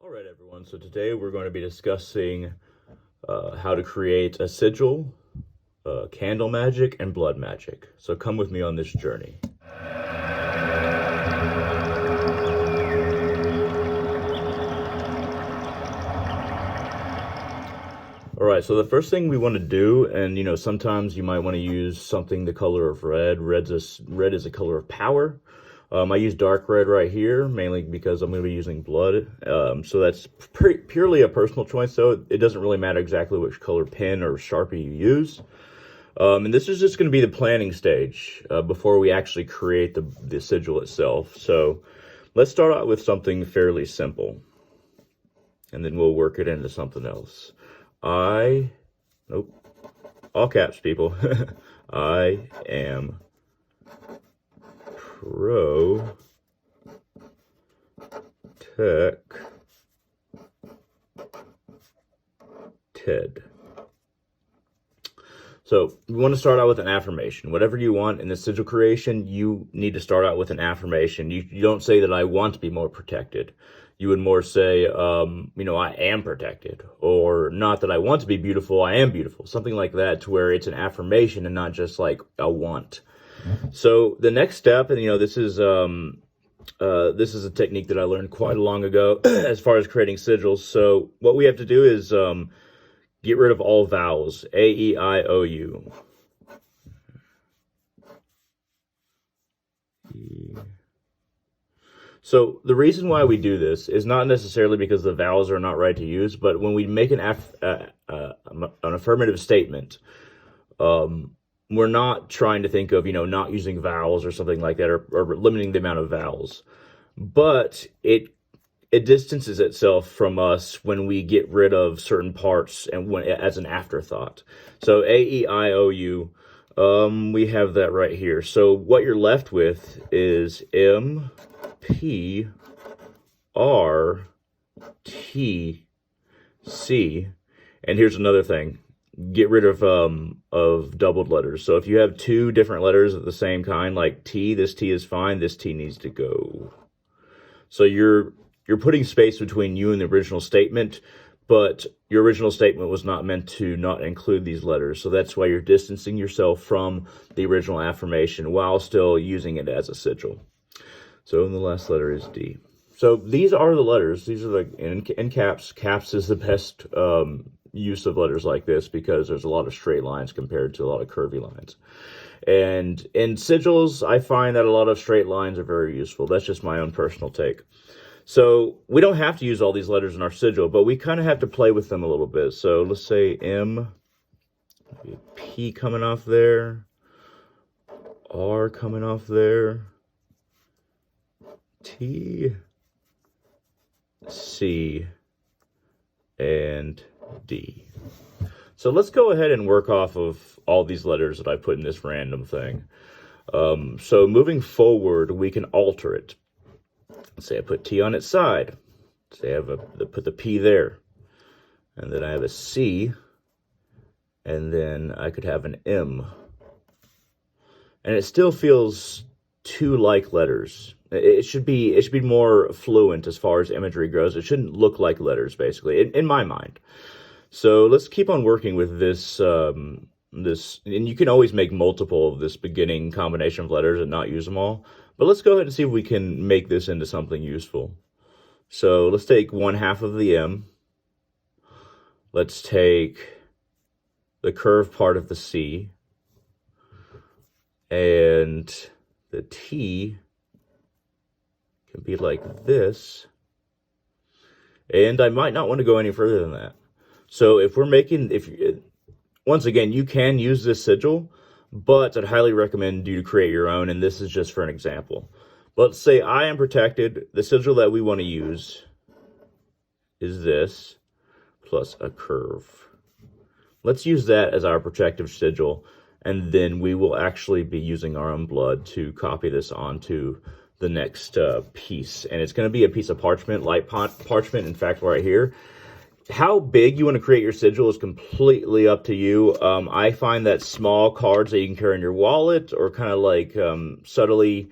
All right, everyone. So today we're going to be discussing how to create a sigil, candle magic, and blood magic. So come with me on this journey. All right, so the first thing we want to do, and sometimes you might want to use something the color of red. Red is a color of power. I use dark red right here, mainly because I'm going to be using blood. So that's purely a personal choice, though. It doesn't really matter exactly which color pen or Sharpie you use. And this is just going to be the planning stage before we actually create the sigil itself. So let's start out with something fairly simple, and then we'll work it into something else. Nope, all caps, people. I am protected. So we want to start out with an affirmation. Whatever you want in the sigil creation, you need to start out with an affirmation. You don't say that I want to be more protected. You would more say, I am protected, or not that I want to be beautiful, I am beautiful. Something like that, to where it's an affirmation and not just like a want. So the next step, and this is a technique that I learned quite long ago as far as creating sigils. So what we have to do is get rid of all vowels. A, E, I, O, U. So the reason why we do this is not necessarily because the vowels are not right to use, but when we make an affirmative statement, we're not trying to think of, not using vowels or something like that, or limiting the amount of vowels. But it distances itself from us when we get rid of certain parts and as an afterthought. So A, E, I, O, U, we have that right here. So what you're left with is M, P, R, T, C. And here's another thing. Get rid of doubled letters. So if you have two different letters of the same kind, like T, this T is fine, this T needs to go. So you're putting space between you and the original statement, but your original statement was not meant to not include these letters. So that's why you're distancing yourself from the original affirmation while still using it as a sigil. So the last letter is D. So these are the letters. These are like in caps. Caps is the best use of letters like this because there's a lot of straight lines compared to a lot of curvy lines. And in sigils, I find that a lot of straight lines are very useful. That's just my own personal take. So we don't have to use all these letters in our sigil, but we kind of have to play with them a little bit. So let's say M, P coming off there, R coming off there, T, C, and D. So let's go ahead and work off of all these letters that I put in this random thing. So moving forward, we can alter it. Let's say I put T on its side. Say I put the P there. And then I have a C. And then I could have an M. And it still feels too like letters. It should be more fluent as far as imagery goes. It shouldn't look like letters, basically, in my mind. So let's keep on working with this, and you can always make multiple of this beginning combination of letters and not use them all. But let's go ahead and see if we can make this into something useful. So let's take 1/2 of the M. Let's take the curved part of the C. And the T can be like this. And I might not want to go any further than that. So if we're making, once again, you can use this sigil, but I'd highly recommend you to create your own, and this is just for an example. Let's say I am protected. The sigil that we want to use is this, plus a curve. Let's use that as our protective sigil, and then we will actually be using our own blood to copy this onto the next piece. And it's going to be a piece of parchment, light parchment, in fact, right here. How big you want to create your sigil is completely up to you. I find that small cards that you can carry in your wallet, or kind of like subtly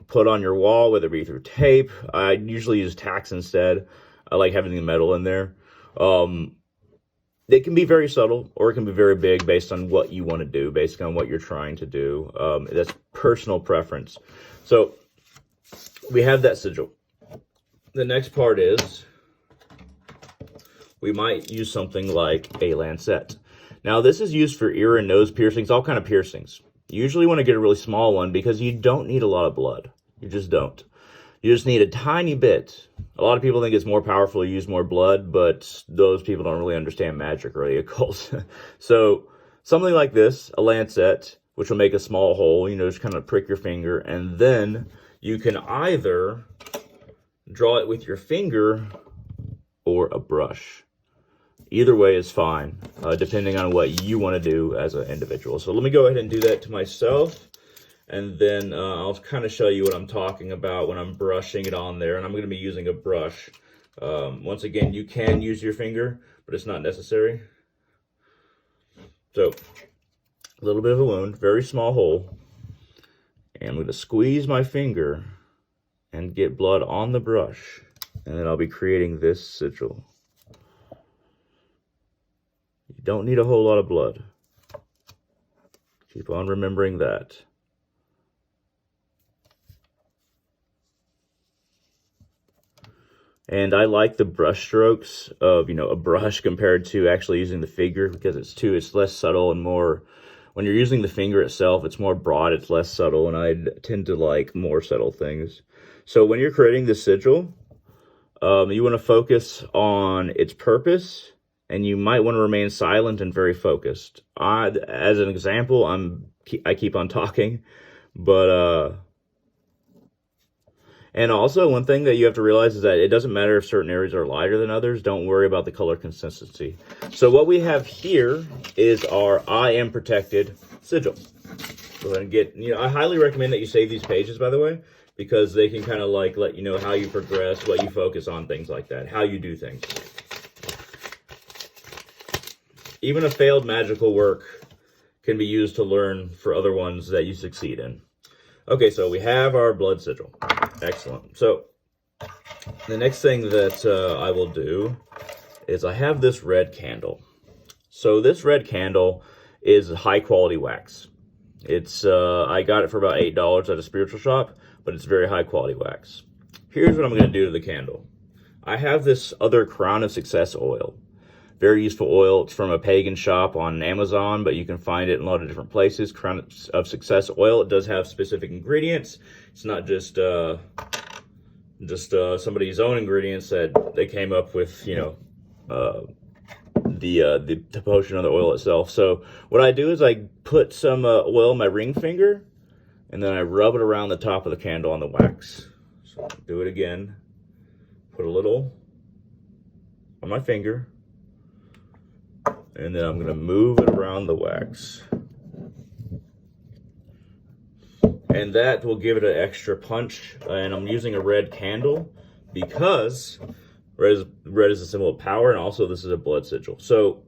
put on your wall, whether it be through tape. I usually use tacks instead. I like having the metal in there. It can be very subtle, or it can be very big based on what you want to do, based on what you're trying to do. That's personal preference. So we have that sigil. The next part is we might use something like a lancet. Now, this is used for ear and nose piercings, all kind of piercings. You usually want to get a really small one because you don't need a lot of blood. You just don't. You just need a tiny bit. A lot of people think it's more powerful to use more blood, but those people don't really understand magic or the occult. So something like this, a lancet, which will make a small hole, just kind of prick your finger, and then you can either draw it with your finger or a brush. Either way is fine, depending on what you want to do as an individual. So let me go ahead and do that to myself, and then I'll kind of show you what I'm talking about when I'm brushing it on there, and I'm going to be using a brush. Once again, you can use your finger, but it's not necessary. So, a little bit of a wound, very small hole, and I'm going to squeeze my finger and get blood on the brush, and then I'll be creating this sigil. You don't need a whole lot of blood. Keep on remembering that. And I like the brush strokes of, a brush compared to actually using the finger, because it's less subtle and more, when you're using the finger itself, it's more broad, it's less subtle, and I tend to like more subtle things. So when you're creating the sigil, you want to focus on its purpose, and you might want to remain silent and very focused. As an example, I keep on talking, but and also one thing that you have to realize is that it doesn't matter if certain areas are lighter than others. Don't worry about the color consistency. So what we have here is our I am protected sigil. Go ahead and get, I highly recommend that you save these pages, by the way, because they can kind of like let you know how you progress, what you focus on, things like that, how you do things. Even a failed magical work can be used to learn for other ones that you succeed in. Okay, so we have our blood sigil. Excellent. So the next thing that I will do is I have this red candle. So this red candle is high quality wax. It's I got it for about $8 at a spiritual shop, but it's very high quality wax. Here's what I'm going to do to the candle. I have this other Crown of Success oil. Very useful oil. It's from a pagan shop on Amazon, but you can find it in a lot of different places. Crown of Success oil. It does have specific ingredients. It's not just somebody's own ingredients that they came up with, the potion of the oil itself. So what I do is I put some oil on my ring finger, and then I rub it around the top of the candle on the wax. So do it again. Put a little on my finger. And then I'm going to move it around the wax. And that will give it an extra punch. And I'm using a red candle because red is a symbol of power, and also this is a blood sigil. So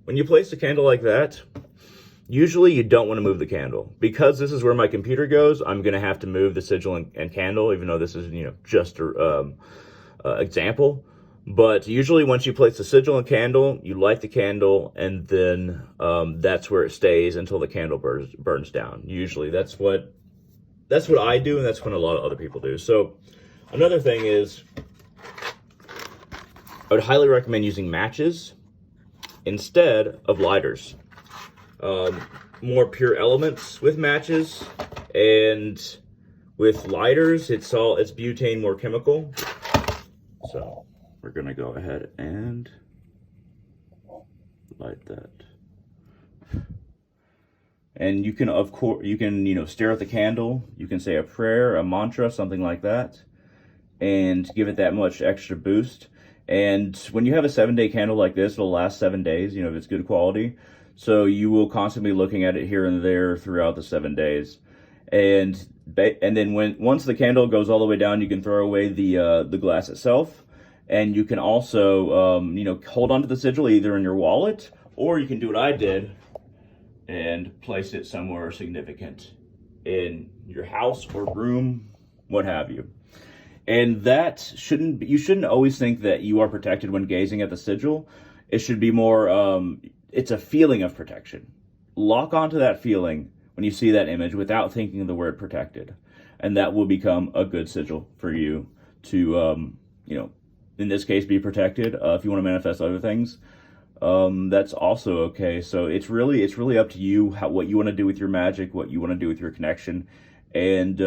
when you place a candle like that, usually you don't want to move the candle. Because this is where my computer goes, I'm going to have to move the sigil and candle, even though this is, just an example. But usually once you place the sigil and candle, you light the candle, and then that's where it stays until the candle burns down. Usually that's what I do, and that's what a lot of other people do. So another thing is I would highly recommend using matches instead of lighters. More pure elements with matches, and with lighters, it's butane, more chemical. So we're gonna go ahead and light that. And you can, of course, stare at the candle. You can say a prayer, a mantra, something like that, and give it that much extra boost. And when you have a 7-day candle like this, it'll last 7 days, if it's good quality. So you will constantly be looking at it here and there throughout the 7 days. And then once the candle goes all the way down, you can throw away the glass itself. And you can also, hold onto the sigil either in your wallet, or you can do what I did and place it somewhere significant in your house or room, what have you. And that you shouldn't always think that you are protected when gazing at the sigil. It should be more, it's a feeling of protection. Lock onto that feeling when you see that image without thinking of the word protected. And that will become a good sigil for you to, in this case, be protected. If you want to manifest other things, that's also okay. So it's really up to you what you want to do with your magic, what you want to do with your connection, and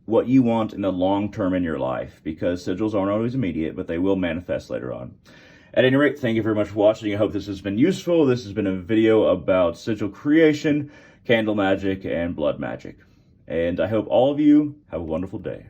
what you want in the long term in your life, because sigils aren't always immediate, but they will manifest later on. At any rate, thank you very much for watching. I hope this has been useful. This has been a video about sigil creation, candle magic, and blood magic. And I hope all of you have a wonderful day.